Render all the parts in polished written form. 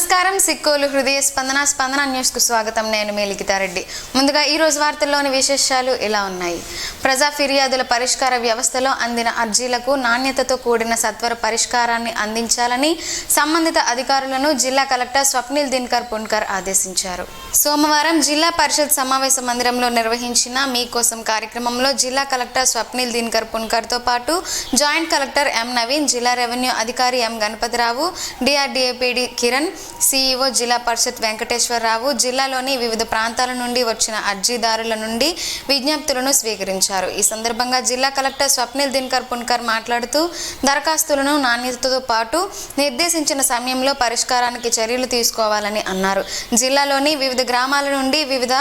నమస్కారం. సిక్కోలు హృదయ స్పందన న్యూస్ కు స్వాగతం. నేను మీ లిఖితారెడ్డి. ముందుగా ఈ రోజు వార్తల్లోని విశేషాలు ఇలా ఉన్నాయి. ప్రజా ఫిర్యాదుల పరిష్కార వ్యవస్థలో అందిన అర్జీలకు నాణ్యతతో కూడిన సత్వర పరిష్కారాన్ని అందించాలని సంబంధిత అధికారులను జిల్లా కలెక్టర్ స్వప్నిల్ దినకర్ పున్కర్ ఆదేశించారు. సోమవారం జిల్లా పరిషత్ సమావేశ మందిరంలో నిర్వహించిన మీకోసం కార్యక్రమంలో జిల్లా కలెక్టర్ స్వప్నిల్ దినకర్ పున్కర్ తో పాటు జాయింట్ కలెక్టర్ ఎం నవీన్, జిల్లా రెవెన్యూ అధికారి M Ganapathi Rao, DRDA PD Kiran, CEO Zilla Parishad Venkateswararao జిల్లాలోని వివిధ ప్రాంతాల నుండి వచ్చిన అర్జీదారుల నుండి విజ్ఞప్తులను స్వీకరించారు. ఈ సందర్భంగా జిల్లా కలెక్టర్ స్వప్నిల్ దినకర్ పున్కర్ మాట్లాడుతూ దరఖాస్తులను నాణ్యతతో పాటు నిర్దేశించిన సమయంలో పరిష్కారానికి చర్యలు తీసుకోవాలని అన్నారు. జిల్లాలోని వివిధ గ్రామాల నుండి వివిధ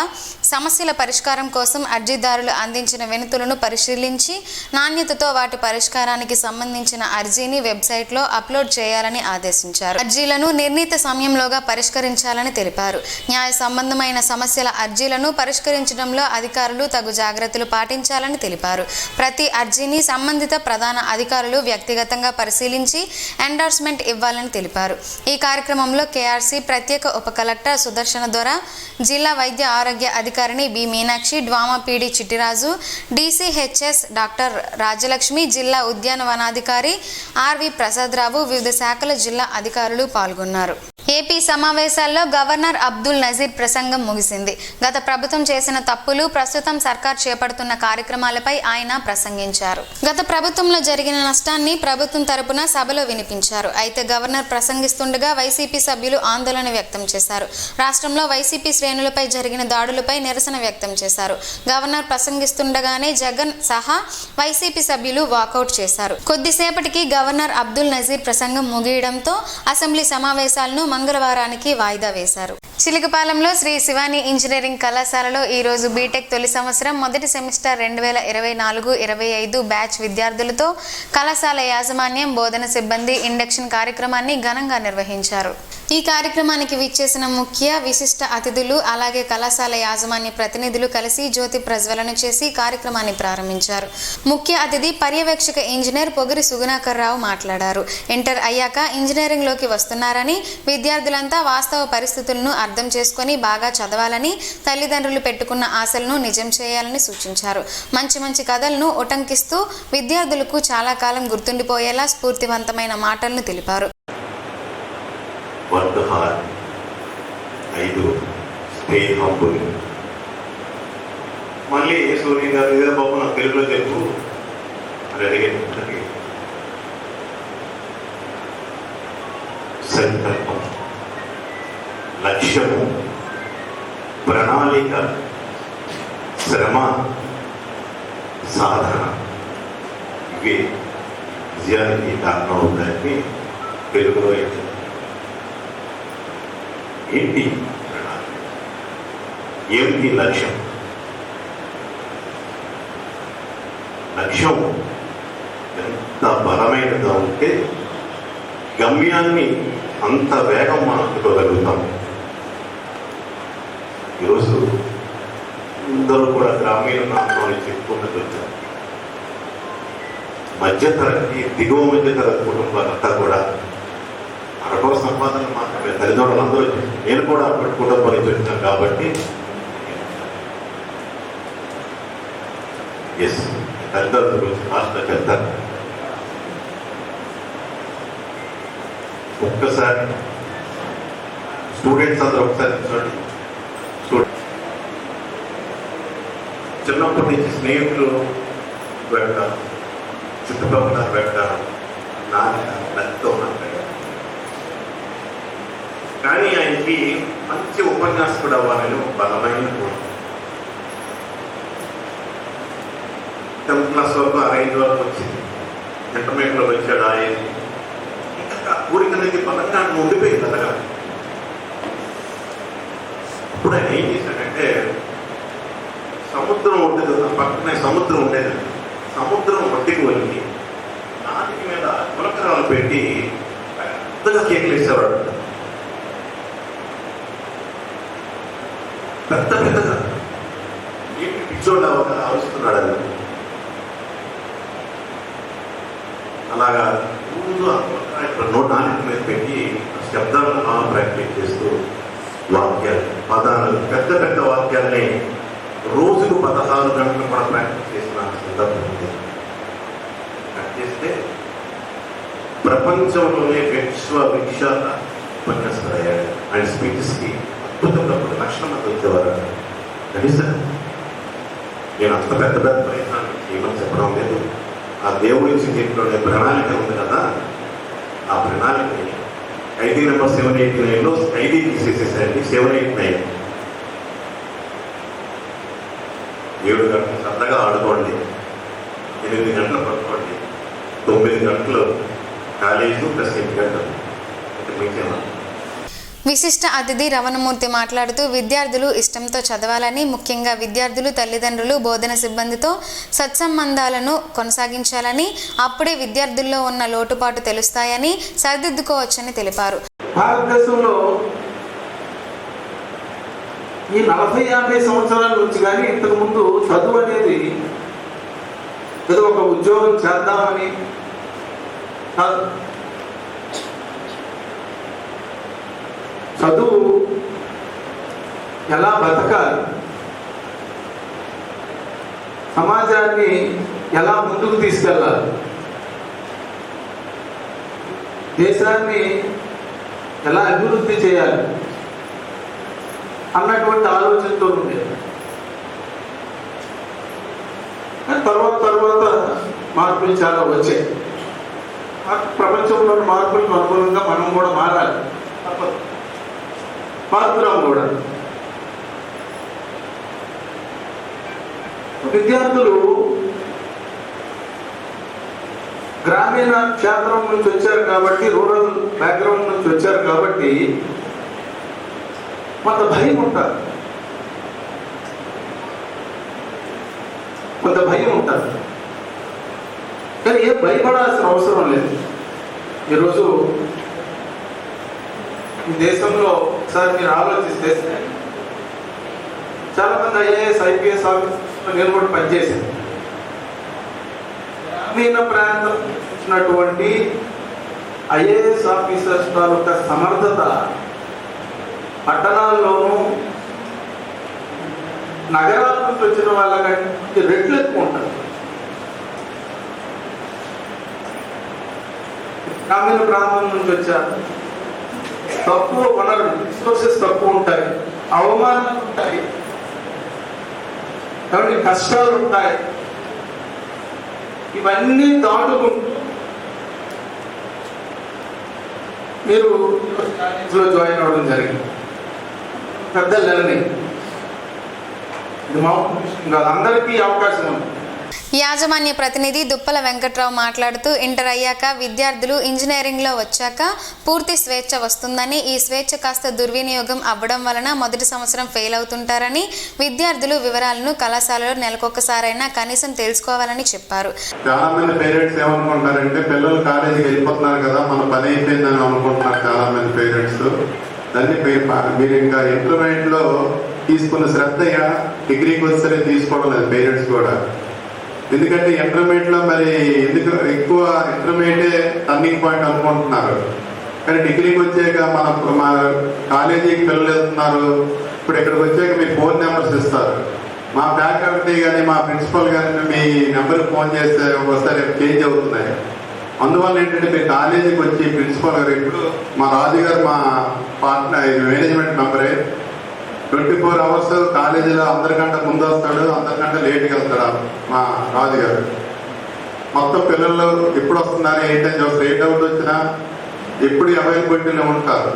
సమస్యల పరిష్కారం కోసం అర్జీదారులు అందించిన వినతులను పరిశీలించి నాణ్యతతో వాటి పరిష్కారానికి సంబంధించిన అర్జీని వెబ్సైట్లో అప్లోడ్ చేయాలని ఆదేశించారు. అర్జీలను నిర్ణీత సమయంలోగా పరిష్కరించాలని తెలిపారు. న్యాయ సంబంధమైన సమస్యల అర్జీలను పరిష్కరించడంలో అధికారులు తగు జాగ్రత్తలు పాటించాలని తెలిపారు. ప్రతి అర్జీని సంబంధిత ప్రధాన అధికారులు వ్యక్తిగతంగా పరిశీలించి ఎండార్స్మెంట్ ఇవ్వాలని తెలిపారు. ఈ కార్యక్రమంలో కేఆర్సీ ప్రత్యేక ఉప కలెక్టర్ సుదర్శన దొర, జిల్లా వైద్య ఆరోగ్య అధికారిని B Meenakshi, DWAMA PD Chittiraju, DCHS doctor Rajalakshmi, జిల్లా ఉద్యానవనాధికారి ఆర్వి ప్రసాదరావు, వివిధ శాఖల జిల్లా అధికారులు పాల్గొన్నారు. ఏపీ సమావేశాల్లో గవర్నర్ అబ్దుల్ నజీర్ ప్రసంగం ముగిసింది. గత ప్రభుత్వం చేసిన తప్పులు, ప్రస్తుతం సర్కార్ చేపడుతున్న కార్యక్రమాలపై ఆయన ప్రసంగించారు. గత ప్రభుత్వంలో జరిగిన నష్టాన్ని ప్రభుత్వం తరపున సభలో వినిపించారు. అయితే గవర్నర్ ప్రసంగిస్తుండగా వైసీపీ సభ్యులు ఆందోళన వ్యక్తం చేశారు. రాష్ట్రంలో వైసీపీ శ్రేణులపై జరిగిన దాడులపై నిరసన వ్యక్తం చేశారు. గవర్నర్ ప్రసంగిస్తుండగానే జగన్ సహా వైసీపీ సభ్యులు వాకౌట్ చేశారు. కొద్దిసేపటికి గవర్నర్ అబ్దుల్ నజీర్ ప్రసంగం ముగియడంతో అసెంబ్లీ సమావేశాలను మంగళవారానికి వాయిదా వేశారు. చిలకపాలెంలో శ్రీ శివాని ఇంజనీరింగ్ కళాశాలలో ఈ రోజు బీటెక్ తొలి సంవత్సరం మొదటి సెమిస్టర్ 2024-25 బ్యాచ్ విద్యార్థులతో కళాశాల యాజమాన్యం, బోధన సిబ్బంది ఇండక్షన్ కార్యక్రమాన్ని ఘనంగా నిర్వహించారు. ఈ కార్యక్రమానికి విచ్చేసిన ముఖ్య విశిష్ట అతిథులు అలాగే కళాశాల యాజమాన్య ప్రతినిధులు కలిసి జ్యోతి ప్రజ్వలన చేసి కార్యక్రమాన్ని ప్రారంభించారు. ముఖ్య అతిథి పర్యవేక్షక ఇంజనీర్ పొగిరి సుగుణాకర్ రావు మాట్లాడారు. ఇంటర్ అయ్యాక ఇంజనీరింగ్లోకి వస్తున్నారని, విద్యార్థులంతా వాస్తవ పరిస్థితులను అర్థం చేసుకొని బాగా చదవాలని, తల్లిదండ్రులు పెట్టుకున్న ఆశలను నిజం చేయాలని సూచించారు. మంచి మంచి కథలను ఉటంకిస్తూ విద్యార్థులకు చాలా కాలం గుర్తుండిపోయేలా స్ఫూర్తివంతమైన మాటలను తెలిపారు. మళ్ళీ సూర్య గారు ఇదే బాబు నాకు తెలుగులో చెప్పు అని అడిగాను. సంకల్పం, లక్ష్యము, ప్రణాళిక, శ్రమ, సాధన ఇవే విజయానికి కారణం అవుతాయని తెలుగులో ఏంటి ప్రణాళిక, ఏమిటి లక్ష్యం? లక్ష్యం ఎంత బలమైనగా ఉంటే గమ్యాన్ని అంత వేగం మనం అందుకోగలుగుతాం. ఈరోజు అందరూ కూడా గ్రామీణ ప్రాంతాన్ని చెప్పుకున్నది వచ్చారు. మధ్యతరగతి, దిగువ మధ్యతరగతి కుటుంబాలంతా కూడా అరకొర సంపాదన మాత్రమే. తల్లిదండ్రులు అందరూ, నేను కూడా అప్పటి కుటుంబం నుంచి వచ్చాను కాబట్టి ఎస్ తల్లిదండ్రుల గురించి ఫాస్ట్గా చెప్తాను. ఒక్కసారి స్టూడెంట్స్ అందరూ ఒకసారి చూడండి. చిన్నప్పటి నుంచి స్నేహితులు పెట్టడం, చుట్టుపక్కల పెట్టడం, నచ్చుతూ ఉన్నాను. కానీ ఆయనకి మంచి ఉపన్యాసకుడు అవ్వాలని బలమైన కోరిక. 10th క్లాస్ వరకు 5 వరకు వచ్చింది. ఇంటర్మీడియట్లో వచ్చాడు. ఆయన ఇంకా కోరిక అనేది బలంగా ఉండిపోయింది. అలాగా ఇప్పుడు ఆయన ఏం చేశాడంటే, సముద్రం ఉండేది, పక్కనే సముద్రం ఉండేది. సముద్రం ఒడ్డుకి వెళ్ళి నాటికి మీద గులకరాలు పెట్టి పెద్దగా కేకులు వేసేవాడు. పెద్ద పెద్దగా ఏంటి పిచ్చోడు ఆలోచిస్తున్నాడు. అది అలాగా రోజు 100 నాలుగు మీద పెట్టి శబ్దాలను ప్రాక్టీస్ వాక్యాలు, పదాలు, పెద్ద పెద్ద వాక్యాల్ని రోజుకు 16 గంటలు కూడా ప్రాక్టీస్ చేసిన సందర్భం ఉంది. కట్ చేస్తే ప్రపంచంలోనే విశ్వవిఖ్యాత ఉపన్యాసకుడయ్యాడు. ఆయన స్పీచెస్కి అద్భుతంగా 1 లక్షల మంది వచ్చేవారు. కనీసం నేను అంత పెద్ద పెద్ద ప్రయత్నాలు ఏమని చెప్పడం లేదు. ఆ దేవుడి నుంచి చెప్పిన ప్రణాళిక ఉంది కదా, ఆ ప్రణాళికని ఖైదీ నెంబర్ 789లో ఖైదీ తీసేసేసండి. 789 7 గంటలు సరదాగా ఆడుకోండి, 8 గంటలు పడుకోండి, 9 గంటలు కాలేజీ ప్లస్ 8 గంటలు మీకేమా. విశిష్ట అతిథి రమణమూర్తి మాట్లాడుతూ విద్యార్థులు ఇష్టంతో చదవాలని, ముఖ్యంగా విద్యార్థులు తల్లిదండ్రులు బోధన సిబ్బందితో సత్సంబంధాలను కొనసాగించాలని, అప్పుడే విద్యార్థుల్లో ఉన్న లోటుపాటు తెలుస్తాయని, సరిదిద్దుకోవచ్చని తెలిపారు. భారతదేశంలో ఈ 40-50 సంవత్సరాల నుంచి కానీ ఇంతకు ముందు చదువు అనేది ఏదో ఒక ఉద్యోగం చేద్దామని కాదు. చదువు ఎలా బతకాలి, సమాజాన్ని ఎలా ముందుకు తీసుకెళ్ళాలి, దేశాన్ని ఎలా అభివృద్ధి చేయాలి అన్నటువంటి ఆలోచనతో ఉండేది. తర్వాత మార్పులు చాలా వచ్చాయి. ప్రపంచంలోని మార్పులకు అనుగుణంగా మనం కూడా మారాలి, మారుతున్నాం కూడా. విద్యార్థులు గ్రామీణ క్షేత్రం నుంచి వచ్చారు కాబట్టి, రూరల్ బ్యాక్గ్రౌండ్ నుంచి వచ్చారు కాబట్టి కొంత భయం ఉంటుంది, కానీ ఏ భయపడాల్సిన అవసరం లేదు. ఈరోజు ఈ దేశంలో ఒకసారి మీరు ఆలోచిస్తే చాలా మంది ఐఏఎస్ ఐపీఎస్ ఆఫీసర్లు నేను కూడా పనిచేశాను. గ్రామీణ ప్రాంతం వచ్చినటువంటి ఐఏఎస్ ఆఫీసర్స్ తాలూకా సమర్థత పట్టణాల్లోనూ నగరాల నుంచి వచ్చిన వాళ్ళకంటే రెట్లు ఎక్కువ ఉంటుంది. గ్రామీణ ప్రాంతం నుంచి వచ్చారు, తక్కువ వనరులు, రిసోర్సెస్ తక్కువ ఉంటాయి, అవమానాలు ఉంటాయి, కాబట్టి కష్టాలు ఉంటాయి. ఇవన్నీ దాటుకుంటూ మీరు జాయిన్ అవ్వడం జరిగింది. పెద్ద లెర్నింగ్, ఇది మామూలు విషయం కాదు, అందరికీ అవకాశం ఉంది. యాజమాన్య ప్రతినిధి దుప్పల వెంకట్రావు మాట్లాడుతూ ఇంటర్ అయ్యాక విద్యార్థులు ఇంజనీరింగ్లో వచ్చాక పూర్తి స్వేచ్ఛ వస్తుందని, ఈ స్వేచ్ఛ కాస్త దుర్వినియోగం అవ్వడం వలన మొదటి సంవత్సరం ఫెయిల్ అవుతుంటారని, విద్యార్థులు వివరాలను కళాశాలలో నెలకొకసారైనా కనీసం తెలుసుకోవాలని చెప్పారు. చాలా మంది పేరెంట్స్ ఏమనుకుంటారంటే పిల్లలు కాలేజీకి వెళ్ళిపోతున్నారు కదా, మన పని అయిపోయిందని అనుకుంటున్నారు చాలా మంది పేరెంట్స్. దాన్ని మీరు ఇంకా ఇంటర్మీడియట్లో తీసుకున్న శ్రద్ధ డిగ్రీకి వచ్చే తీసుకోవడం లేదు పేరెంట్స్ కూడా. ఎందుకంటే ఇంటర్మీడియట్లో మరి ఎందుకు ఎక్కువ ఇంటర్మీడియటే టర్నింగ్ పాయింట్ అనుకుంటున్నారు, కానీ డిగ్రీకి వచ్చాక మా కాలేజీకి పిల్లలు వెళ్తున్నారు. ఇప్పుడు ఇక్కడికి వచ్చాక మీ ఫోన్ నెంబర్స్ ఇస్తారు. మా ఫ్యాకల్టీ కానీ మా ప్రిన్సిపల్ కానీ మీ నెంబర్కి ఫోన్ చేస్తే ఒకసారి చేంజ్ అవుతున్నాయి. అందువల్ల ఏంటంటే మీరు కాలేజీకి వచ్చి ప్రిన్సిపల్ గారు, ఇప్పుడు మా రాజు గారు మా పార్ట్నర్ మేనేజ్మెంట్ మెంబరే, 24 hours కాలేజీలో అందరికంటే ముందు వస్తాడు, అందరికంటే లేట్గా వెళ్తాడు మా రాజు గారు. మొత్తం పిల్లలు ఎప్పుడు వస్తున్నారు ఏంటని చూస్తారు, ఏ డౌట్ వచ్చినా ఎప్పుడు అవైలబిలిటీలో ఉంటారు.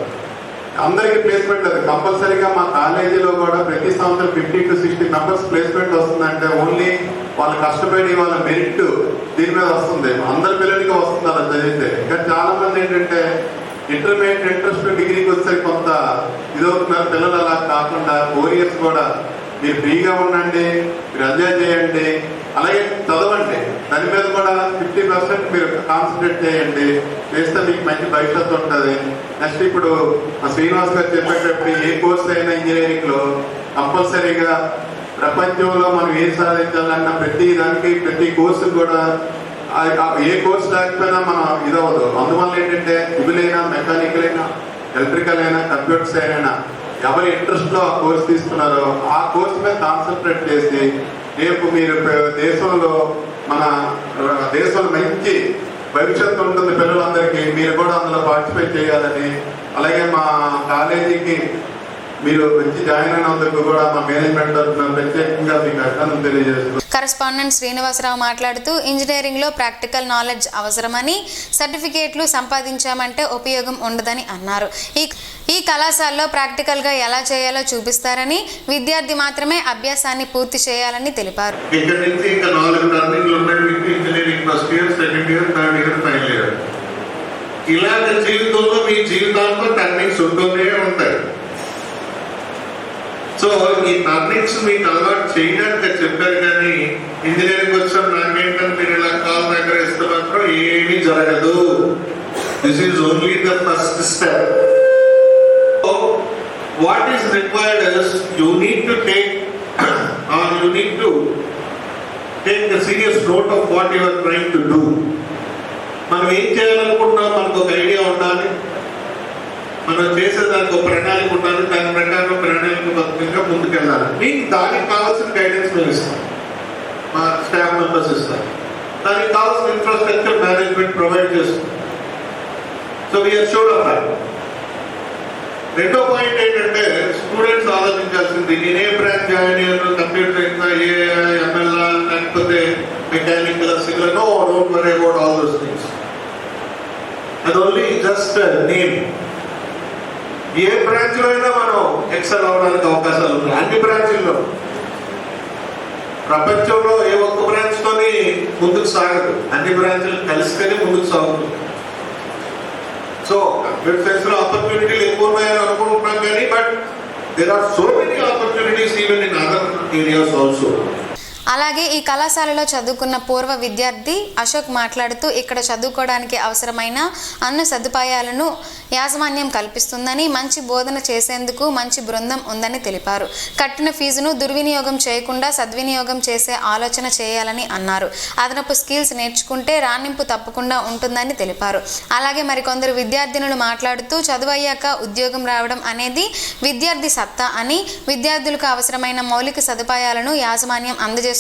అందరికీ ప్లేస్మెంట్ లేదు. కంపల్సరీగా మా కాలేజీలో కూడా ప్రతి సంవత్సరం 50 to 60 మెంబర్స్ ప్లేస్మెంట్ వస్తుందంటే ఓన్లీ వాళ్ళు కష్టపడి వాళ్ళ మెరిట్ దీని మీద వస్తుంది. అందరి పిల్లలకి వస్తుంది అలా చదివితే. కానీ చాలా మంది ఏంటంటే ఇంటర్మీడియట్ ఇంట్రెస్ట్ డిగ్రీకి వస్తే కొంత ఇదవుతున్నారు. పిల్లలు అలా కాకుండా 4 years కూడా మీరు ఫ్రీగా ఉండండి, మీరు ఎంజాయ్ చేయండి, అలాగే చదవండి. దాని మీద కూడా 50% మీరు కాన్సన్ట్రేట్ చేయండి, చేస్తే మీకు మంచి భవిష్యత్తు ఉంటుంది. నెక్స్ట్ ఇప్పుడు మా శ్రీనివాస్ గారు చెప్పేటప్పుడు ఏ కోర్స్ అయినా ఇంజనీరింగ్లో కంపల్సరీగా ప్రపంచంలో మనం ఏం సాధించాలన్నా ప్రతి దానికి ప్రతి కోర్సు కూడా ఏ కోర్స్ లేకపోయినా మనం ఇదవ్వదు. అందువల్ల ఏంటంటే సివిల్ అయినా, మెకానికల్ అయినా, ఎలక్ట్రికల్ అయినా, కంప్యూటర్స్ అయినా ఎవరి ఇంట్రెస్ట్లో ఆ కోర్స్ తీసుకున్నారో ఆ కోర్స్ మీద కాన్సన్ట్రేట్ చేసి రేపు మీరు దేశంలో మన దేశంలో మంచి భవిష్యత్తు ఉంటుంది పిల్లలందరికీ, మీరు కూడా అందులో పార్టిసిపేట్ చేయాలని, అలాగే మా కాలేజీకి మీరు వచ్చి జాయిన్ అయినందుకు కూడా మా మేనేజ్మెంట్ తరఫున ప్రత్యేకంగా మీకు అభినందనలు తెలియజేస్తున్నాను. కరెస్పాండెంట్ శ్రీనివాసరావు మాట్లాడుతూ ఇంజనీరింగ్లో ప్రాక్టికల్ నాలెడ్జ్ అవసరమని, సర్టిఫికేట్లు సంపాదించామంటే ఉపయోగం ఉండదని అన్నారు. ఈ కళాశాలలో ప్రాక్టికల్గా ఎలా చేయాలో చూపిస్తారని, విద్యార్థి మాత్రమే అభ్యాసాన్ని పూర్తి చేయాలని తెలిపారు. ఇక్కడ నుంచి ఇంకా 4 టర్నింగ్లు ఉన్నాయి మీకు. Engineering first year, second year, third year, final year. ఇలాగ జీవితంలో మీ జీవితాంతో టర్నింగ్స్ ఉంటూనే ఉంటాయి. సో ఈ టర్నింగ్స్ మీకు అలవాటు చేయడానికి చెప్పారు, కానీ ఇంజనీరింగ్ వచ్చాం నాకేంటని మీరు ఇలా కాల్ దగ్గర ఇస్తే మాత్రం ఏమీ జరగదు. This is only the first step. What is required is you need to take or you need to take the serious note of what you are trying to do. మనం ఏం చేయాలనుకుంటున్నాం మనకు ఒక ఐడియా ఉండాలి, మనం చేసేదానికి ఒక ప్రణాళిక ఉండాలి, దాని ప్రకారం ప్రణాళికబద్ధంగా ముందుకెళ్ళాలి. మీకు దానికి కావాల్సిన గైడెన్స్ మేము ఇస్తాం, మా స్టాఫ్ మెంబర్స్ ఇస్తాం. దానికి కావాల్సిన ఇన్ఫ్రాస్ట్రక్చర్ మేనేజ్మెంట్ ప్రొవైడ్ చేస్తుంది. So we are sure of that. రెండో పాయింట్ ఏంటంటే స్టూడెంట్స్ ఆలోచించాల్సింది, నేను ఏ బ్రాంచ్ జాయిన్ అయ్యాను, కంప్యూటర్ సైన్స్, ఎంఎల్ఆ, లేకపోతే mechanical, civil. No, don't worry about all those things. అది ఓన్లీ జస్ట్ నేమ్. ఏ బ్రాంచ్ లో అయినా మనం ఎక్సెల్ అవడానికి అవకాశాలు ఉన్నాయి, అన్ని బ్రాంచ్ల్లో. ప్రపంచంలో ఏ ఒక్క బ్రాంచ్ తోని ముందుకు సాగదు, అన్ని బ్రాంచ్లు కలిస్తేనే ముందుకు సాగుతుంది. సో కంప్యూటర్ సైన్స్ లో ఆపర్చునిటీలు ఎక్కువ ఉన్నాయని అనుకుంటున్నాం, కానీ but there are so many opportunities even in other areas also. అలాగే ఈ కళాశాలలో చదువుకున్న పూర్వ విద్యార్థి అశోక్ మాట్లాడుతూ, ఇక్కడ చదువుకోవడానికి అవసరమైన అన్ని సదుపాయాలను యాజమాన్యం కల్పిస్తుందని, మంచి బోధన చేసేందుకు మంచి బృందం ఉందని తెలిపారు. కట్టిన ఫీజును దుర్వినియోగం చేయకుండా సద్వినియోగం చేసే ఆలోచన చేయాలని అన్నారు. అదనపు స్కిల్స్ నేర్చుకుంటే రాణింపు తప్పకుండా ఉంటుందని తెలిపారు. అలాగే మరికొందరు విద్యార్థినులు మాట్లాడుతూ, చదువు అయ్యాక ఉద్యోగం రావడం అనేది విద్యార్థి సత్తా అని, విద్యార్థులకు అవసరమైన మౌలిక సదుపాయాలను యాజమాన్యం అందజేస్తుంది,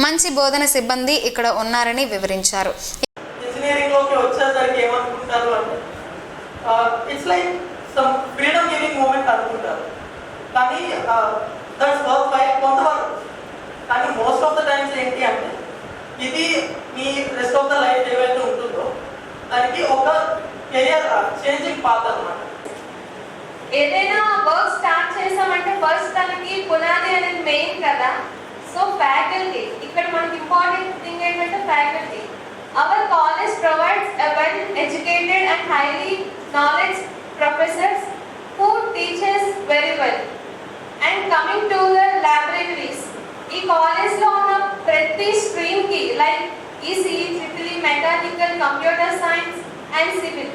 మంచి బోధన సిబ్బంది ఇక్కడ ఉన్నారని వివరించారు. ఇంజనీరింగ్ లోకి వచ్చేసరికి ఏమనుకుంటారు అంటే it's like some freedom giving moment అనుకుంటారు, కానీ దట్స్ వర్క్ లైక్ కొంతవరకు. కానీ మోస్ట్ ఆఫ్ ద టైమ్స్ ఏంటి అంటే ఇది me rest of the life ఏవైతే ఉంటుందో దానికి ఒక కెరియర్ చేంజింగ్ పాత్ అన్నమాట. ఏదైనా వర్క్ స్టార్ట్ చేసామంటే ఫస్ట్ దానికి పునాది అనేది మెయిన్ కదా. సో ఫ్యాకల్టీ, ఇక్కడ మనకి ఇంపార్టెంట్ థింగ్ ఏంటంటే faculty. Hour college provides a well educated and highly knowledge professors who teaches very well. And coming to the laboratories, ఈ కాలేజ్ లో ఉన్న ప్రతి స్ట్రీమ్ కి like ECE, triple mechanical, computer science and civil,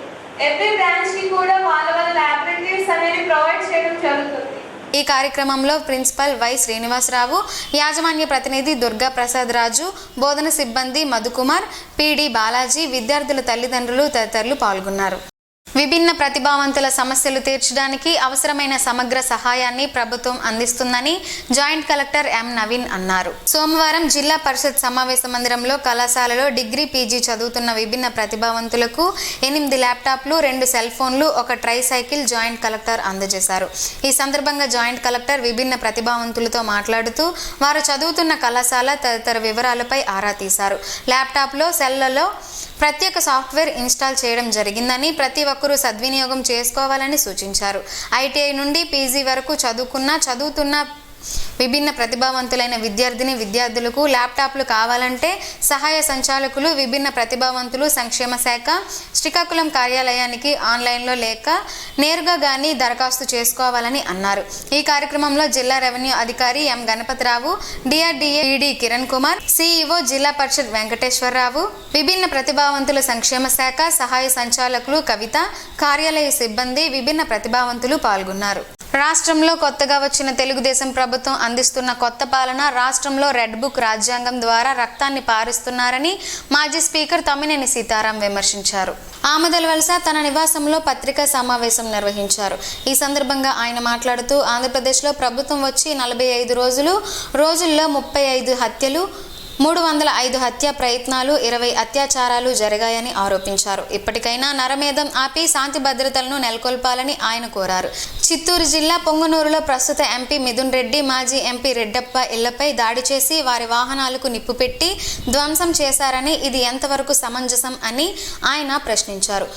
every branch కి కూడా వాళ్ళ laboratories అనేవి provide చేయడం జరుగుతుంది. ఈ కార్యక్రమంలో ప్రిన్సిపల్ వై శ్రీనివాసరావు, యాజమాన్య ప్రతినిధి దుర్గా ప్రసాద్ రాజు, బోధన సిబ్బంది మధుకుమార్, పిడి బాలాజీ, విద్యార్థుల తల్లిదండ్రులు తదితరులు పాల్గొన్నారు. విభిన్న ప్రతిభావంతుల సమస్యలు తీర్చడానికి అవసరమైన సమగ్ర సహాయాన్ని ప్రభుత్వం అందిస్తుందని జాయింట్ కలెక్టర్ ఎం నవీన్ అన్నారు. సోమవారం జిల్లా పరిషత్ సమావేశ మందిరంలో కళాశాలలో డిగ్రీ, పీజీ చదువుతున్న విభిన్న ప్రతిభావంతులకు 8 ల్యాప్టాప్లు, 2 సెల్ ఫోన్లు, 1 ట్రై సైకిల్ జాయింట్ కలెక్టర్ అందజేశారు. ఈ సందర్భంగా జాయింట్ కలెక్టర్ విభిన్న ప్రతిభావంతులతో మాట్లాడుతూ వారు చదువుతున్న కళాశాల తదితర వివరాలపై ఆరా తీశారు. ల్యాప్టాప్లో, సెల్లలో ప్రత్యేక సాఫ్ట్వేర్ ఇన్స్టాల్ చేయడం జరిగిందని, ప్రతి ఒక్కరూ సద్వినియోగం చేసుకోవాలని సూచించారు. ఐటీఐ నుండి పీజీ వరకు చదువుతున్న విభిన్న ప్రతిభావంతులైన విద్యార్థులకు ల్యాప్టాప్లు కావాలంటే సహాయ సంచాలకులు, విభిన్న ప్రతిభావంతులు సంక్షేమ శాఖ, శ్రీకాకుళం కార్యాలయానికి ఆన్లైన్లో లేక నేరుగా గానీ దరఖాస్తు చేసుకోవాలని అన్నారు. ఈ కార్యక్రమంలో జిల్లా రెవెన్యూ అధికారి M Ganapathirao, DRDA ED Kiran Kumar, CEO Zilla Parishad Venkateswararao, విభిన్న ప్రతిభావంతుల సంక్షేమ శాఖ సహాయ సంచాలకులు కవిత, కార్యాలయ సిబ్బంది, విభిన్న ప్రతిభావంతులు పాల్గొన్నారు. రాష్ట్రంలో కొత్తగా వచ్చిన తెలుగుదేశం ప్రభుత్వం అందిస్తున్న కొత్త పాలన రాష్ట్రంలో రెడ్ బుక్ రాజ్యాంగం ద్వారా రక్తాన్ని పారిస్తున్నారని మాజీ స్పీకర్ తమ్మినేని సీతారాం విమర్శించారు. ఆమదలవలస తన నివాసంలో పత్రికా సమావేశం నిర్వహించారు. ఈ సందర్భంగా ఆయన మాట్లాడుతూ ఆంధ్రప్రదేశ్లో ప్రభుత్వం వచ్చి 45 రోజుల్లో 35 హత్యలు, 305 హత్యా ప్రయత్నాలు, 20 అత్యాచారాలు జరిగాయని ఆరోపించారు. ఇప్పటికైనా నరమేధం ఆపి శాంతి భద్రతలను నెలకొల్పాలని ఆయన కోరారు. చిత్తూరు జిల్లా పొంగనూరులో ప్రస్తుత ఎంపీ మిథున్ రెడ్డి, మాజీ ఎంపీ రెడ్డప్ప ఇళ్లపై దాడి చేసి వారి వాహనాలకు నిప్పు పెట్టి ధ్వంసం చేశారని, ఇది ఎంతవరకు సమంజసం అని ఆయన ప్రశ్నించారు.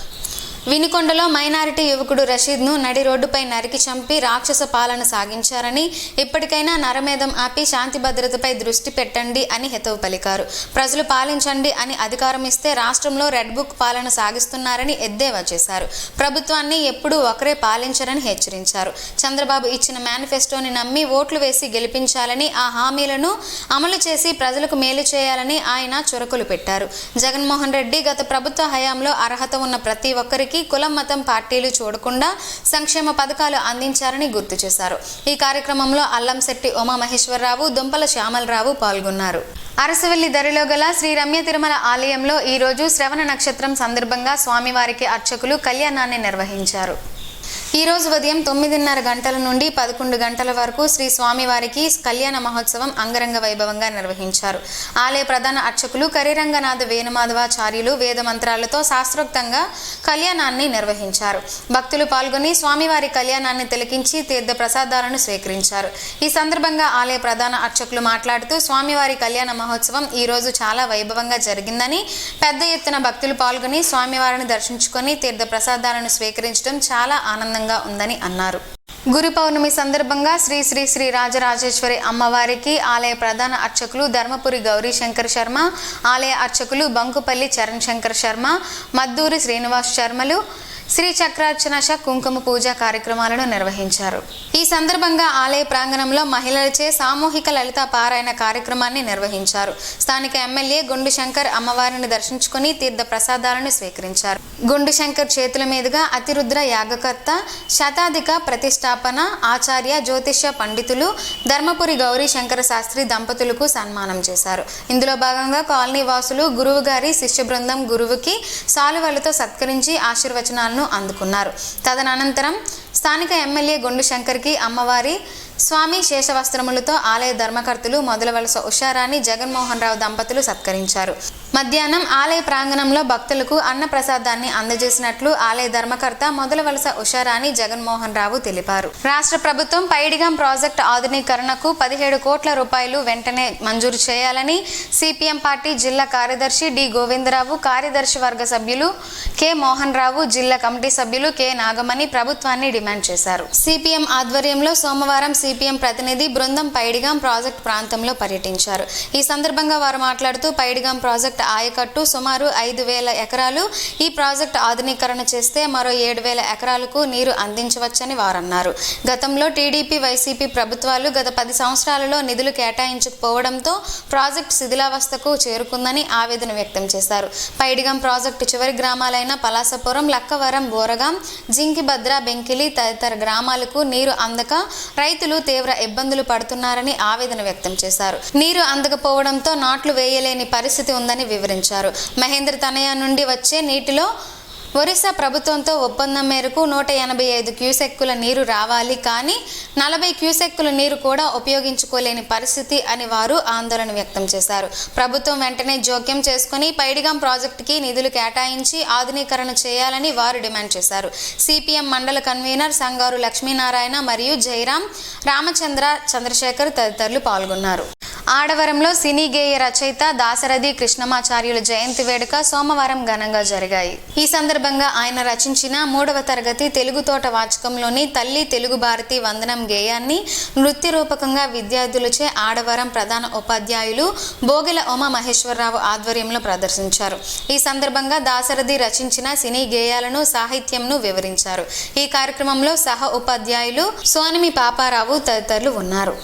వినుకొండలో మైనారిటీ యువకుడు రషీద్ను నడి రోడ్డుపై నరికి చంపి రాక్షస పాలన సాగించారని, ఇప్పటికైనా నరమేధం ఆపి శాంతి భద్రతపై దృష్టి పెట్టండి అని హితవు పలికారు. ప్రజలు పాలించండి అని అధికారం ఇస్తే రాష్ట్రంలో రెడ్ బుక్ పాలన సాగిస్తున్నారని ఎద్దేవా చేశారు. ప్రభుత్వాన్ని ఎప్పుడూ ఒకరే పాలించరని హెచ్చరించారు. చంద్రబాబు ఇచ్చిన మేనిఫెస్టోని నమ్మి ఓట్లు వేసి గెలిపించాలని, ఆ హామీలను అమలు చేసి ప్రజలకు మేలు చేయాలని ఆయన చురకులు పెట్టారు. జగన్మోహన్ రెడ్డి గత ప్రభుత్వ హయాంలో అర్హత ఉన్న ప్రతి ఒక్కరికి కులం, మతం, పార్టీలు చూడకుండా సంక్షేమ పథకాలు అందించారని గుర్తు చేశారు. ఈ కార్యక్రమంలో అల్లంశెట్టి ఉమామహేశ్వరరావు, దుంపల శ్యామలరావు పాల్గొన్నారు. అరసవల్లి దరిలో గల శ్రీ రమ్య తిరుమల ఆలయంలో ఈరోజు శ్రవణ నక్షత్రం సందర్భంగా స్వామివారికి అర్చకులు కళ్యాణాన్ని నిర్వహించారు. ఈ రోజు ఉదయం 9:30 గంటల నుండి 11 గంటల వరకు శ్రీ స్వామివారికి కళ్యాణ మహోత్సవం అంగరంగ వైభవంగా నిర్వహించారు. ఆలయ ప్రధాన అర్చకులు కరిరంగనాథ వేణుమాధవాచార్యులు వేద మంత్రాలతో శాస్త్రోక్తంగా కళ్యాణాన్ని నిర్వహించారు. భక్తులు పాల్గొని స్వామివారి కళ్యాణాన్ని తిలకించి తీర్థ ప్రసాదాలను స్వీకరించారు. ఈ సందర్భంగా ఆలయ ప్రధాన అర్చకులు మాట్లాడుతూ స్వామివారి కళ్యాణ మహోత్సవం ఈ రోజు చాలా వైభవంగా జరిగిందని, పెద్ద ఎత్తున భక్తులు పాల్గొని స్వామివారిని దర్శించుకొని తీర్థ ప్రసాదాలను స్వీకరించడం చాలా ఆనందంగా ఉందని అన్నారు. గురు పౌర్ణమి సందర్భంగా శ్రీ శ్రీ శ్రీ రాజరాజేశ్వరి అమ్మవారికి ఆలయ ప్రధాన అర్చకులు ధర్మపురి గౌరీ శంకర్ శర్మ, ఆలయ అర్చకులు బంకుపల్లి చరణ్ శంకర్ శర్మ, మద్దూరి శ్రీనివాస్ శర్మలు శ్రీ చక్రార్చన కుంకుమ పూజ కార్యక్రమాలను నిర్వహించారు. ఈ సందర్భంగా ఆలయ ప్రాంగణంలో మహిళలచే సామూహిక లలిత పారాయణ కార్యక్రమాన్ని నిర్వహించారు. స్థానిక ఎమ్మెల్యే గుండు శంకర్ అమ్మవారిని దర్శించుకుని తీర్థ ప్రసాదాలను స్వీకరించారు. గుండు శంకర్ చేతుల మీదుగా అతిరుద్ర యాగకర్త, శతాధిక ప్రతిష్టాపన ఆచార్య, జ్యోతిష్య పండితులు ధర్మపురి గౌరీ శంకర శాస్త్రి దంపతులకు సన్మానం చేశారు. ఇందులో భాగంగా కాలనీ వాసులు గురువు గారి శిష్య బృందం గురువుకి సాలువలతో సత్కరించి ఆశీర్వచనాలను అందుకున్నారు. తదనంతరం స్థానిక ఎమ్మెల్యే గుండు శంకర్కి అమ్మవారి స్వామి శేషవస్త్రములతో ఆలయ ధర్మకర్తలు మొదలవలస ఉషారాణి, జగన్మోహన్ రావు దంపతులు సత్కరించారు. మధ్యాహ్నం ఆలయ ప్రాంగణంలో భక్తులకు అన్న ప్రసాదాన్ని అందజేసినట్లు ఆలయ ధర్మకర్త మొదలవలస ఉషారాణి, జగన్మోహన్ రావు తెలిపారు. రాష్ట్ర ప్రభుత్వం పైడిగం ప్రాజెక్టు ఆధునీకరణకు 17 కోట్ల రూపాయలు వెంటనే మంజూరు చేయాలని సిపిఎం పార్టీ జిల్లా కార్యదర్శి డి గోవిందరావు, కార్యదర్శి వర్గ సభ్యులు కె మోహన్ రావు, జిల్లా కమిటీ సభ్యులు కె నాగమణి ప్రభుత్వాన్ని డిమాండ్ చేశారు. సిపిఎం ఆధ్వర్యంలో సోమవారం సిపిఎం ప్రతినిధి బృందం పైడిగం ప్రాజెక్టు ప్రాంతంలో పర్యటించారు. ఈ సందర్భంగా వారు మాట్లాడుతూ పైడిగం ప్రాజెక్టు ఆయకట్టు సుమారు 5,000 ఎకరాలు. ఈ ప్రాజెక్టు ఆధునీకరణ చేస్తే మరో 7,000 ఎకరాలకు నీరు అందించవచ్చని వారన్నారు. గతంలో టీడీపీ, వైసీపీ ప్రభుత్వాలు గత 10 సంవత్సరాలలో నిధులు కేటాయించకపోవడంతో ప్రాజెక్టు శిథిలావస్థకు చేరుకుందని ఆవేదన వ్యక్తం చేశారు. పైడిగం ప్రాజెక్టు చివరి గ్రామాలైన పలాసపురం, లక్కవరం, బోరగాం, జింకిభద్ర, బెంకిలి తదితర గ్రామాలకు నీరు అందక రైతులు తీవ్ర ఇబ్బందులు పడుతున్నారని ఆవేదన వ్యక్తం చేశారు. నీరు అందకపోవడంతో నాట్లు వేయలేని పరిస్థితి ఉందని వివరించారు. మహేంద్ర తనయ నుండి వచ్చే నీటిలో ఒరిస్సా ప్రభుత్వంతో ఒప్పందం మేరకు 185 క్యూసెక్కుల నీరు రావాలి, కానీ 40 క్యూసెక్కుల నీరు కూడా ఉపయోగించుకోలేని పరిస్థితి అని వారు ఆందోళన వ్యక్తం చేశారు. ప్రభుత్వం వెంటనే జోక్యం చేసుకుని పైడిగం ప్రాజెక్టుకి నిధులు కేటాయించి ఆధునీకరణ చేయాలని వారు డిమాండ్ చేశారు. సిపిఎం మండల కన్వీనర్ సంగారు లక్ష్మీనారాయణ మరియు జయరాం, రామచంద్ర, చంద్రశేఖర్ తదితరులు పాల్గొన్నారు. ఆడవరంలో సినీ గేయ రచయిత దాశరథి కృష్ణమాచార్యుల జయంతి వేడుక సోమవారం ఘనంగా జరిగాయి. ఈ సందర్భంగా ఆయన రచించిన 3వ తరగతి తెలుగు తోట వాచకంలోని తల్లి తెలుగు భారతి వందనం గేయాన్ని నృత్య రూపకంగా విద్యార్థులచే ఆడవరం ప్రధాన ఉపాధ్యాయులు బోగెల ఉమామహేశ్వరరావు ఆధ్వర్యంలో ప్రదర్శించారు. ఈ సందర్భంగా దాశరథి రచించిన సినీ గేయాలను, సాహిత్యంను వివరించారు. ఈ కార్యక్రమంలో సహ ఉపాధ్యాయులు సోనమి పాపారావు తదితరులు ఉన్నారు.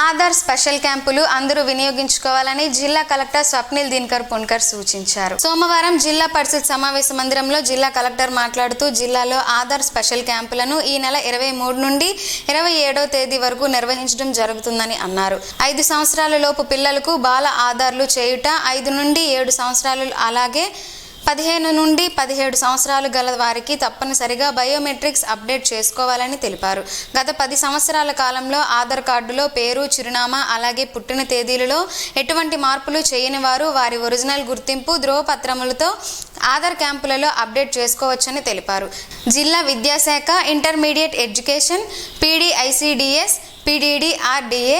ఆధార్ స్పెషల్ క్యాంపులు అందరూ వినియోగించుకోవాలని జిల్లా కలెక్టర్ స్వప్నిల్ దినకర్ పున్కర్ సూచించారు. సోమవారం జిల్లా పరిషత్ సమావేశ మందిరంలో జిల్లా కలెక్టర్ మాట్లాడుతూ జిల్లాలో ఆధార్ స్పెషల్ క్యాంపులను ఈ నెల 23 నుండి 27వ తేదీ వరకు నిర్వహించడం జరుగుతుందని అన్నారు. 5 సంవత్సరాల లోపు పిల్లలకు బాల ఆధార్లు చేయుట, 5 నుండి 7 సంవత్సరాలు అలాగే 15 నుండి 17 సంవత్సరాలు గల వారికి తప్పనిసరిగా బయోమెట్రిక్స్ అప్డేట్ చేసుకోవాలని తెలిపారు. గత 10 సంవత్సరాల కాలంలో ఆధార్ కార్డులో పేరు, చిరునామా అలాగే పుట్టిన తేదీలలో ఎటువంటి మార్పులు చేయని వారు వారి ఒరిజినల్ గుర్తింపు ధ్రువపత్రములతో ఆధార్ క్యాంపులలో అప్డేట్ చేసుకోవచ్చని తెలిపారు. జిల్లా విద్యాశాఖ, intermediate education, PDICDS, PDDRDA,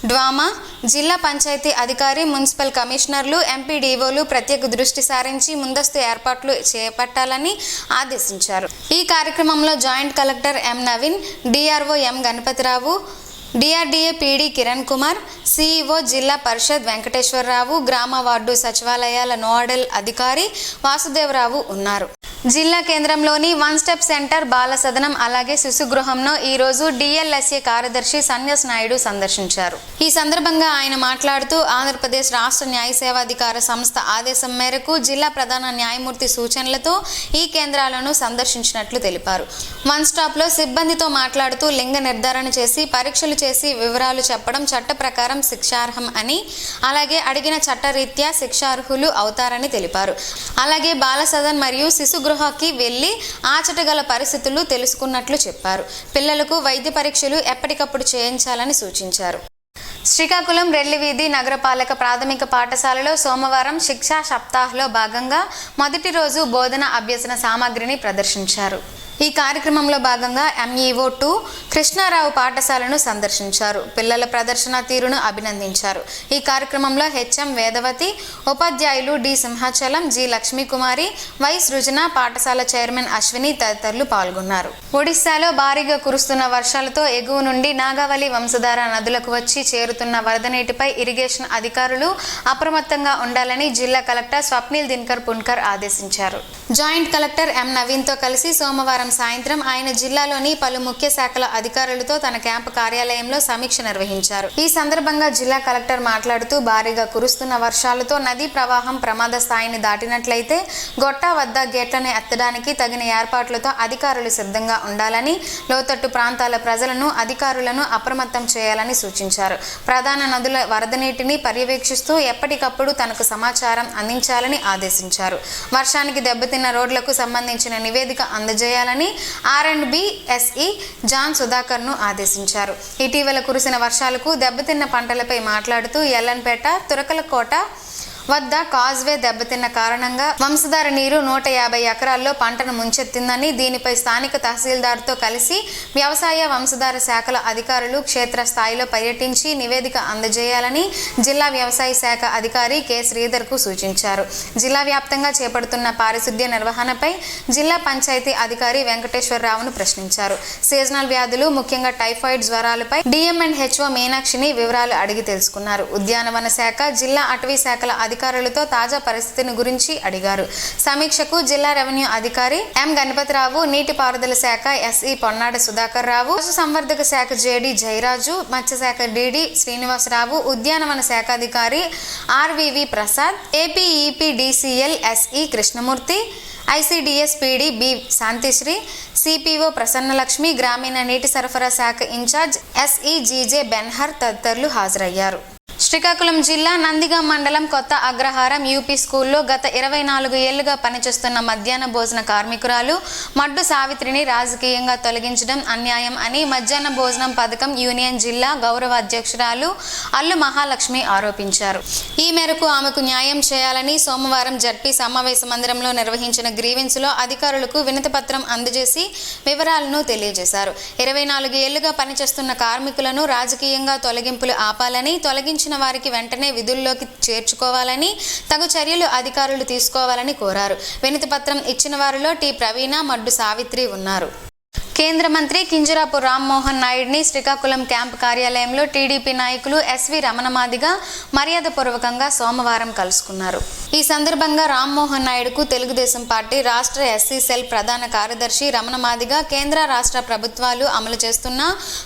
DWAMA, జిల్లా పంచాయతీ అధికారి, మున్సిపల్ కమిషనర్లు, ఎంపీడీఓలు ప్రత్యేక దృష్టి సారించి ముందస్తు ఏర్పాట్లు చేపట్టాలని ఆదేశించారు. ఈ కార్యక్రమంలో joint collector M Naveen, DRO ఎం Ganapathirao, DRDA PD Kiran Kumar, CEO Zilla Parishad Venkateswararao, గ్రామ వార్డు సచివాలయాల నోడల్ అధికారి వాసుదేవరావు ఉన్నారు. జిల్లా కేంద్రంలోని వన్ స్టెప్ సెంటర్, బాల సదనం అలాగే శిశుగృహంను ఈరోజు DLSA కార్యదర్శి సన్యాస్ నాయుడు సందర్శించారు. ఈ సందర్భంగా ఆయన మాట్లాడుతూ ఆంధ్రప్రదేశ్ రాష్ట్ర న్యాయ సేవాధికార సంస్థ ఆదేశం మేరకు జిల్లా ప్రధాన న్యాయమూర్తి సూచనలతో ఈ కేంద్రాలను సందర్శించినట్లు తెలిపారు. వన్ స్టాప్లో సిబ్బందితో మాట్లాడుతూ లింగ నిర్ధారణ చేసి పరీక్షలు చేసి వివరాలు చెప్పడం చట్ట ప్రకారం శిక్షార్హం అని, అలాగే అడిగిన చట్టరీత్యా శిక్షార్హులు అవుతారని తెలిపారు. అలాగే బాల సదన్ మరియు శిశుగృహకి వెళ్లి ఆచటగల పరిస్థితులు తెలుసుకున్నట్లు చెప్పారు. పిల్లలకు వైద్య పరీక్షలు ఎప్పటికప్పుడు చేయించాలని సూచించారు. శ్రీకాకుళం రెల్లివీధి నగరపాలక ప్రాథమిక పాఠశాలలో సోమవారం శిక్షా సప్తాహ్లో భాగంగా మొదటి రోజు బోధన అభ్యసన సామాగ్రిని ప్రదర్శించారు. ఈ కార్యక్రమంలో భాగంగా MEO 2 కృష్ణారావు పాఠశాలను సందర్శించారు. పిల్లల ప్రదర్శన తీరును అభినందించారు. ఈ కార్యక్రమంలో HM వేదవతి, ఉపాధ్యాయులు D Simhachalam, G Lakshmi Kumari, Y సృజన, పాఠశాల చైర్మన్ అశ్విని తదితరులు పాల్గొన్నారు. ఒడిశాలో భారీగా కురుస్తున్న వర్షాలతో ఎగువ నుండి నాగావళి, వంశధార నదులకు వచ్చి చేరుతున్న వరద నీటిపై ఇరిగేషన్ అధికారులు అప్రమత్తంగా ఉండాలని జిల్లా కలెక్టర్ స్వప్నిల్ దినకర్ పున్కర్ ఆదేశించారు. జాయింట్ కలెక్టర్ ఎం నవీన్తో కలిసి సోమవారం సాయంత్రం ఆయన జిల్లాలోని పలు ముఖ్య శాఖల అధికారులతో తన క్యాంపు కార్యాలయంలో సమీక్ష నిర్వహించారు. ఈ సందర్భంగా జిల్లా కలెక్టర్ మాట్లాడుతూ భారీగా కురుస్తున్న వర్షాలతో నదీ ప్రవాహం ప్రమాద స్థాయిని దాటినట్లయితే గొట్టా వద్ద గేట్లను ఎత్తడానికి తగిన ఏర్పాట్లతో అధికారులు సిద్ధంగా ఉండాలని, లోతట్టు ప్రాంతాల ప్రజలను, అధికారులను అప్రమత్తం చేయాలని సూచించారు. ప్రధాన నదుల వరద నీటిని పర్యవేక్షిస్తూ ఎప్పటికప్పుడు తనకు సమాచారం అందించాలని ఆదేశించారు. వర్షానికి దెబ్బతిన్న రోడ్లకు సంబంధించిన నివేదిక అందజేయాలని R&B SE జాన్ సుధాకర్ను ఆదేశించారు. ఇటీవల కురిసిన వర్షాలకు దెబ్బతిన్న పంటలపై మాట్లాడుతూ ఎల్లన్పేట, తురకలకోట వద్ద కాజ్వే దెబ్బతిన్న కారణంగా వంశధార నీరు 150 ఎకరాల్లో పంటను ముంచెత్తిందని, దీనిపై స్థానిక తహసీల్దార్తో కలిసి వ్యవసాయ, వంశధార శాఖల అధికారులు క్షేత్రస్థాయిలో పర్యటించి నివేదిక అందజేయాలని జిల్లా వ్యవసాయ శాఖ అధికారి K శ్రీధర్కు సూచించారు. జిల్లా వ్యాప్తంగా చేపడుతున్న పారిశుద్ధ్య నిర్వహణపై జిల్లా పంచాయతీ అధికారి వెంకటేశ్వరరావును ప్రశ్నించారు. సీజనల్ వ్యాధులు, ముఖ్యంగా టైఫాయిడ్ జ్వరాలపై DMNHO మీనాక్షిని వివరాలు అడిగి తెలుసుకున్నారు. ఉద్యానవన శాఖ, జిల్లా అటవీ శాఖల అధికారులతో తాజా పరిస్థితిని గురించి అడిగారు. సమీక్షకు జిల్లా రెవెన్యూ అధికారి ఎం గణపతిరావు, నీటిపారుదల శాఖ SE పొన్నాడ సుధాకర్ రావు, పశుసంవర్ధక శాఖ JD జయరాజు, మత్స్యశాఖ DD శ్రీనివాసరావు, ఉద్యానవన శాఖాధికారి RVV Prasad, APEPDCL SE Krishnamurthy, ICDS PD B Shantisri, CPO Prasanna Lakshmi, గ్రామీణ నీటి సరఫరా శాఖ ఇన్ఛార్జ్ SEGJ బెన్హర్ తదితరులు హాజరయ్యారు. శ్రీకాకుళం జిల్లా నందిగాం మండలం కొత్త అగ్రహారం UP స్కూల్లో గత 24 ఏళ్లుగా పనిచేస్తున్న మధ్యాహ్న భోజన కార్మికురాలు మడ్డు సావిత్రిని రాజకీయంగా తొలగించడం అన్యాయం అని మధ్యాహ్న భోజనం పథకం యూనియన్ జిల్లా గౌరవ అధ్యక్షురాలు అల్లు మహాలక్ష్మి ఆరోపించారు. ఈ మేరకు ఆమెకు న్యాయం చేయాలని సోమవారం జడ్పీ సమావేశ మందిరంలో నిర్వహించిన గ్రీవెన్స్లో అధికారులకు వినతిపత్రం అందజేసి వివరాలను తెలియజేశారు. 24 ఏళ్లుగా పనిచేస్తున్న కార్మికులను రాజకీయంగా తొలగింపులు ఆపాలని, తొలగించిన వారికి వెంటనే విధుల్లోకి చేర్చుకోవాలని, తగు చర్యలు అధికారులు తీసుకోవాలని కోరారు. వినతి పత్రం ఇచ్చిన వారిలో టి ప్రవీణ, మడ్డు సావిత్రి ఉన్నారు. కేంద్ర మంత్రి కింజరాపు రామ్మోహన్ నాయుడిని శ్రీకాకుళం క్యాంపు కార్యాలయంలో టీడీపీ నాయకులు SV రమణమాదిగ మర్యాదపూర్వకంగా సోమవారం కలుసుకున్నారు. ఈ సందర్భంగా రామ్మోహన్ నాయుడుకు తెలుగుదేశం పార్టీ రాష్ట్ర SC సెల్ ప్రధాన కార్యదర్శి రమణమాదిగ కేంద్ర రాష్ట్ర ప్రభుత్వాలు అమలు చేస్తున్న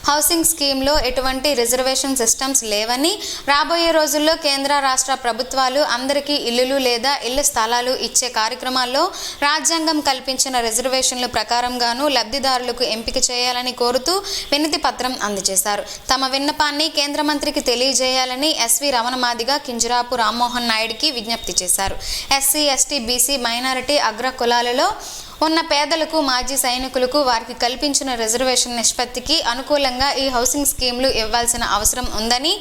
హౌసింగ్ స్కీమ్లో ఎటువంటి రిజర్వేషన్ సిస్టమ్స్ లేవని, రాబోయే రోజుల్లో కేంద్ర రాష్ట్ర ప్రభుత్వాలు అందరికీ ఇల్లులు లేదా ఇళ్ల స్థలాలు ఇచ్చే కార్యక్రమాల్లో రాజ్యాంగం కల్పించిన రిజర్వేషన్ల ప్రకారంగాను లబ్ధిదారులకు ఎంపిక చేయాలని కోరుతూ వినతి పత్రం అందజేశారు. తమ విన్నపాన్ని కేంద్ర మంత్రికి తెలియజేయాలని ఎస్వి రమణ మాదిగ కింజరాపు రామ్మోహన్ నాయుడుకి విజ్ఞప్తి చేశారు. ఎస్సీ, ఎస్టీ, బీసీ, మైనారిటీ, అగ్ర కులాలలో ఉన్న పేదలకు, మాజీ సైనికులకు వారికి కల్పించిన రిజర్వేషన్ నిష్పత్తికి అనుకూలంగా ఈ హౌసింగ్ స్కీమ్లు ఇవ్వాల్సిన అవసరం ఉందని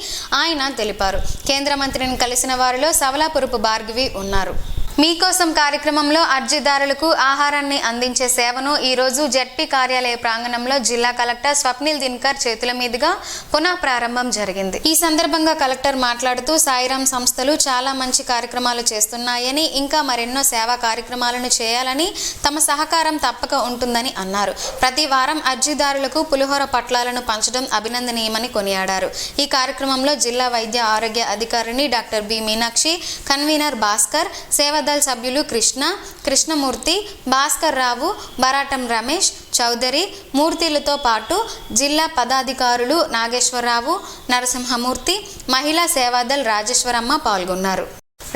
ఆయన తెలిపారు. కేంద్ర మంత్రిని కలిసిన వారిలో సవలాపురపు భార్గవి ఉన్నారు. మీకోసం కార్యక్రమంలో అర్జీదారులకు ఆహారాన్ని అందించే సేవను ఈరోజు జెడ్పీ కార్యాలయ ప్రాంగణంలో జిల్లా కలెక్టర్ స్వప్నిల్ దినకర్ చేతుల మీదుగా పునః ప్రారంభం జరిగింది. ఈ సందర్భంగా కలెక్టర్ మాట్లాడుతూ సాయిరాం సంస్థలు చాలా మంచి కార్యక్రమాలు చేస్తున్నాయని, ఇంకా మరెన్నో సేవా కార్యక్రమాలను చేయాలని, తమ సహకారం తప్పక ఉంటుందని అన్నారు. ప్రతి వారం అర్జీదారులకు పులిహోర పట్లాలను పంచడం అభినందనీయమని కొనియాడారు. ఈ కార్యక్రమంలో జిల్లా వైద్య ఆరోగ్య అధికారిని doctor B Meenakshi, convener Bhaskar, సేవా సభ్యులు కృష్ణమూర్తి, భాస్కర్ రావు, బరాటం రమేష్, చౌదరి, మూర్తిలతో పాటు జిల్లా పదాధికారులు నాగేశ్వరరావు, నరసింహమూర్తి, మహిళా సేవాదల్ రాజేశ్వరమ్మ పాల్గొన్నారు.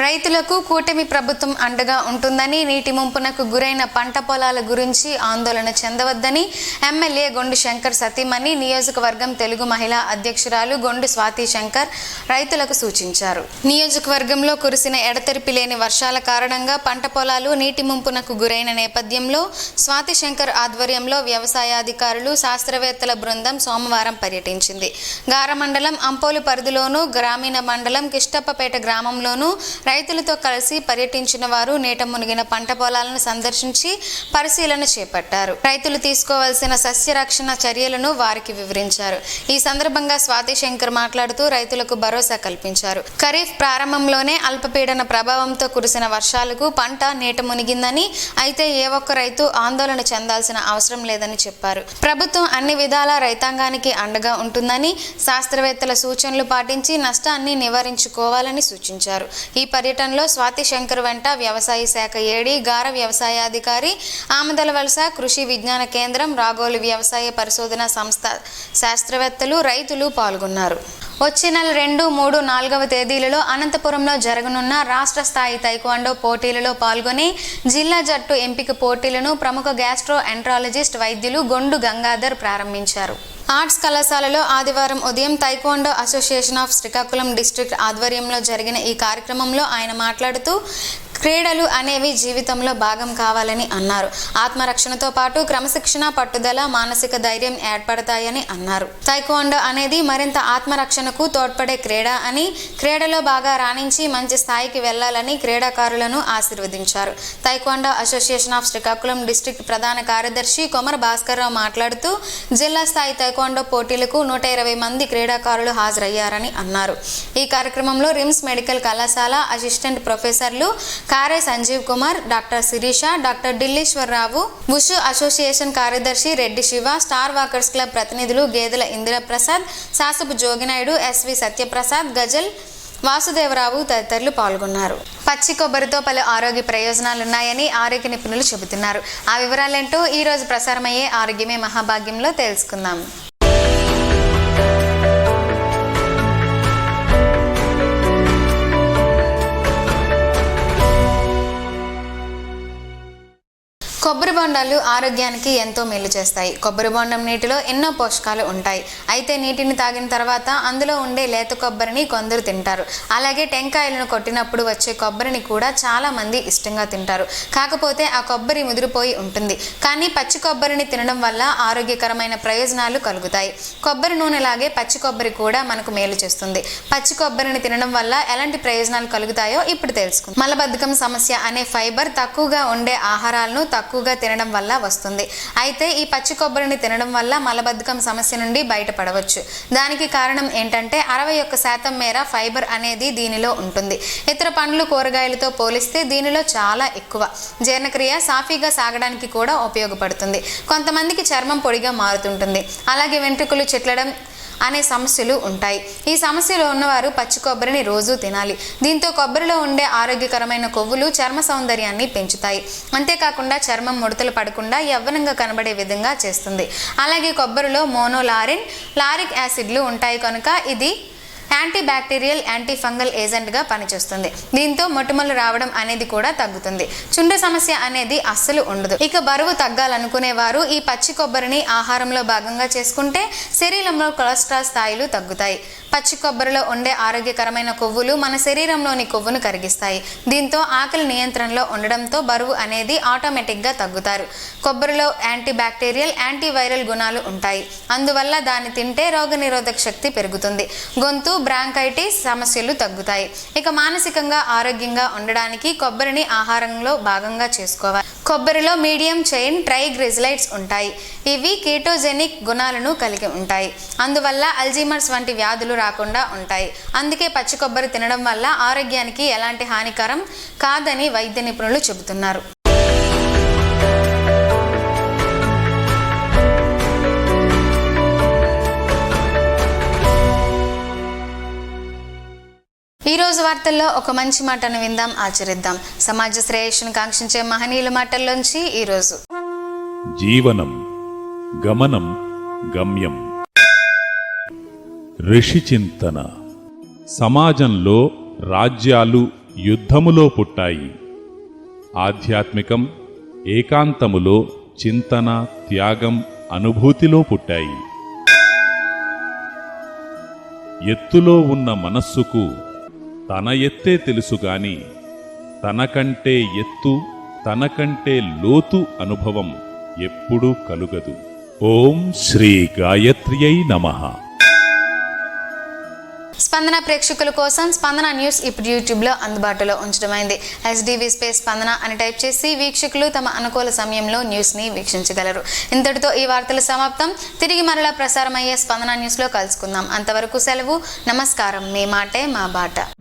రైతులకు కూటమి ప్రభుత్వం అండగా ఉంటుందని, నీటి ముంపునకు గురైన పంట పొలాల గురించి ఆందోళన చెందవద్దని ఎమ్మెల్యే గొండు శంకర్ సతీమణి, నియోజకవర్గం తెలుగు మహిళా అధ్యక్షురాలు గొండు స్వాతి శంకర్ రైతులకు సూచించారు. నియోజకవర్గంలో కురిసిన ఎడతెరిపి లేని వర్షాల కారణంగా పంట పొలాలు నీటి ముంపునకు గురైన నేపథ్యంలో స్వాతి శంకర్ ఆధ్వర్యంలో వ్యవసాయాధికారులు, శాస్త్రవేత్తల బృందం సోమవారం పర్యటించింది. గార మండలం అంపోలు పరిధిలోను, గ్రామీణ మండలం కిష్టప్పపేట గ్రామంలోనూ రైతులతో కలిసి పర్యటించిన వారు నీట మునిగిన పంట పొలాలను సందర్శించి పరిశీలన చేపట్టారు. రైతులు తీసుకోవాల్సిన సస్య రక్షణ చర్యలను వారికి వివరించారు. ఈ సందర్భంగా స్వాతి శంకర్ మాట్లాడుతూ రైతులకు భరోసా కల్పించారు. ఖరీఫ్ ప్రారంభంలోనే అల్పపీడన ప్రభావంతో కురిసిన వర్షాలకు పంట నీట మునిగిందని, అయితే ఏ ఒక్క రైతు ఆందోళన చెందాల్సిన అవసరం లేదని చెప్పారు. ప్రభుత్వం అన్ని విధాలా రైతాంగానికి అండగా ఉంటుందని, శాస్త్రవేత్తల సూచనలు పాటించి నష్టాన్ని నివారించుకోవాలని సూచించారు. ఈ పర్యటనలో స్వాతి శంకర్ వెంట వ్యవసాయ శాఖ ఏడీ, గార వ్యవసాయాధికారి, ఆమదల వలస కృషి విజ్ఞాన కేంద్రం, రాగోలు వ్యవసాయ పరిశోధన సంస్థ శాస్త్రవేత్తలు, రైతులు పాల్గొన్నారు. వచ్చే నెల 2, 3, 4వ తేదీలలో అనంతపురంలో జరగనున్న రాష్ట్ర స్థాయి తైక్వాండో పోటీలలో పాల్గొని జిల్లా జట్టు ఎంపిక పోటీలను ప్రముఖ గ్యాస్ట్రో ఎంట్రాలజిస్ట్ వైద్యులు గొండు గంగాధర్ ప్రారంభించారు. ఆర్ట్స్ కళాశాలలో ఆదివారం ఉదయం taekwondo association of Srikakulam district ఆధ్వర్యంలో జరిగిన ఈ కార్యక్రమంలో ఆయన మాట్లాడుతూ క్రీడలు అనేవి జీవితంలో భాగం కావాలని అన్నారు. ఆత్మరక్షణతో పాటు క్రమశిక్షణ, పట్టుదల, మానసిక ధైర్యం ఏర్పడతాయని అన్నారు. తైక్వాండో అనేది మరింత ఆత్మరక్షణకు తోడ్పడే క్రీడ అని, క్రీడలో బాగా రాణించి మంచి స్థాయికి వెళ్లాలని క్రీడాకారులను ఆశీర్వదించారు. Taekwondo association of Srikakulam district ప్రధాన కార్యదర్శి కొమర భాస్కర్రావు మాట్లాడుతూ జిల్లా స్థాయి తైక్వాండో పోటీలకు 120 మంది క్రీడాకారులు హాజరయ్యారని అన్నారు. ఈ కార్యక్రమంలో రిమ్స్ మెడికల్ కళాశాల అసిస్టెంట్ ప్రొఫెసర్లు Kare Sanjeev Kumar, doctor Sirisha, doctor Dilleswararao, wushu association కార్యదర్శి Reddy Siva, star walkers club ప్రతినిధులు గేదెల ఇందిరప్రసాద్, శాసపు జోగినాయుడు, ఎస్వి సత్యప్రసాద్, గజల్ వాసుదేవరావు తదితరులు పాల్గొన్నారు. పచ్చి కొబ్బరితో పలు ఆరోగ్య ప్రయోజనాలున్నాయని ఆరోగ్య నిపుణులు చెబుతున్నారు. ఆ వివరాలేంటో ఈ రోజు ప్రసారమయ్యే ఆరోగ్యమే మహాభాగ్యంలో తెలుసుకుందాం. కొబ్బరి బొండాలు ఆరోగ్యానికి ఎంతో మేలు చేస్తాయి. కొబ్బరి బొండం నీటిలో ఎన్నో పోషకాలు ఉంటాయి. అయితే నీటిని తాగిన తర్వాత అందులో ఉండే లేత కొబ్బరిని కొందరు తింటారు. అలాగే టెంకాయలను కొట్టినప్పుడు వచ్చే కొబ్బరిని కూడా చాలా మంది ఇష్టంగా తింటారు. కాకపోతే ఆ కొబ్బరి ముదిరిపోయి ఉంటుంది. కానీ పచ్చి కొబ్బరిని తినడం వల్ల ఆరోగ్యకరమైన ప్రయోజనాలు కలుగుతాయి. కొబ్బరి నూనెలాగే పచ్చి కొబ్బరి కూడా మనకు మేలు చేస్తుంది. పచ్చి కొబ్బరిని తినడం వల్ల ఎలాంటి ప్రయోజనాలు కలుగుతాయో ఇప్పుడు తెలుసుకుందాం. మలబద్ధకం సమస్య అనే ఫైబర్ తక్కువగా ఉండే ఆహారాలను తక్కువగా తినడం వల్ల వస్తుంది. అయితే ఈ పచ్చి కొబ్బరిని తినడం వల్ల మలబద్ధకం సమస్య నుండి బయటపడవచ్చు. దానికి కారణం ఏంటంటే 61% మేర ఫైబర్ అనేది దీనిలో ఉంటుంది. ఇతర పండ్లు, కూరగాయలతో పోలిస్తే దీనిలో చాలా ఎక్కువ. జీర్ణక్రియ సాఫీగా సాగడానికి కూడా ఉపయోగపడుతుంది. కొంతమందికి చర్మం పొడిగా మారుతుంటుంది. అలాగే వెంట్రుకలు చిట్లడం అనే సమస్యలు ఉంటాయి. ఈ సమస్యలు ఉన్నవారు పచ్చి కొబ్బరిని రోజు తినాలి. దీంతో కొబ్బరిలో ఉండే ఆరోగ్యకరమైన కొవ్వులు చర్మ సౌందర్యాన్ని పెంచుతాయి. అంతేకాకుండా చర్మం ముడతలు పడకుండా యవ్వనంగా కనబడే విధంగా చేస్తుంది. అలాగే కొబ్బరిలో మోనోలారిన్, లారిక్ యాసిడ్లు ఉంటాయి కనుక ఇది యాంటీ బ్యాక్టీరియల్, యాంటీ ఫంగల్ ఏజెంట్గా పనిచేస్తుంది. దీంతో మొటిమలు రావడం అనేది కూడా తగ్గుతుంది. చుండ్రు సమస్య అనేది అస్సలు ఉండదు. ఇక బరువు తగ్గాలనుకునే వారు ఈ పచ్చి కొబ్బరిని ఆహారంలో భాగంగా చేసుకుంటే శరీరంలో కొలెస్ట్రాల్ స్థాయిలు తగ్గుతాయి. పచ్చి కొబ్బరిలో ఉండే ఆరోగ్యకరమైన కొవ్వులు మన శరీరంలోని కొవ్వును కరిగిస్తాయి. దీంతో ఆకలి నియంత్రణలో ఉండడంతో బరువు అనేది ఆటోమేటిక్గా తగ్గుతారు. కొబ్బరిలో యాంటీ బ్యాక్టీరియల్, యాంటీ వైరల్ గుణాలు ఉంటాయి. అందువల్ల దాన్ని తింటే రోగనిరోధక శక్తి పెరుగుతుంది. గొంతు, బ్రాంకైటిస్ సమస్యలు తగ్గుతాయి. ఇక మానసికంగా ఆరోగ్యంగా ఉండడానికి కొబ్బరిని ఆహారంలో భాగంగా చేసుకోవాలి. కొబ్బరిలో మీడియం చైన్ ట్రైగ్లిజరైడ్స్ ఉంటాయి. ఇవి కీటోజెనిక్ గుణాలను కలిగి ఉంటాయి. అందువల్ల అల్జీమర్స్ వంటి వ్యాధులు రాకుండా ఉంటాయి. అందుకే పచ్చి కొబ్బరి తినడం వల్ల ఆరోగ్యానికి ఎలాంటి హానికరం కాదని వైద్య నిపుణులు చెబుతున్నారు. ఈ రోజు వార్తల్లో ఒక మంచి మాటను విందాం, ఆచరిద్దాం. సమాజ శ్రేయస్సును కాంక్షించే మహనీయుల మాటల్లోంచి ఈరోజు. జీవనం గమనం గమ్యం. ఋషి చింతన. సమాజంలో రాజ్యాలు యుద్ధములో పుట్టాయి. ఆధ్యాత్మికం ఏకాంతములో చింతన, త్యాగం, అనుభూతిలో పుట్టాయి. ఎత్తులో ఉన్న మనస్సుకు తన ఎత్తే తెలుసుగాని తనకంటే ఎత్తు, తనకంటే లోతు అనుభవం ఎప్పుడూ కలుగదు. ఓం శ్రీ గాయత్ర్యై నమః. స్పందన ప్రేక్షకుల కోసం స్పందన న్యూస్ ఇప్పుడు యూట్యూబ్లో అందుబాటులో ఉంచడమైంది. SDV స్పేస్ స్పందన అని టైప్ చేసి వీక్షకులు తమ అనుకూల సమయంలో న్యూస్ని వీక్షించగలరు. ఇంతటితో ఈ వార్తలు సమాప్తం. తిరిగి మరలా ప్రసారమయ్యే స్పందన న్యూస్లో కలుసుకుందాం. అంతవరకు సెలవు. నమస్కారం. మీ మాటే మా బాట.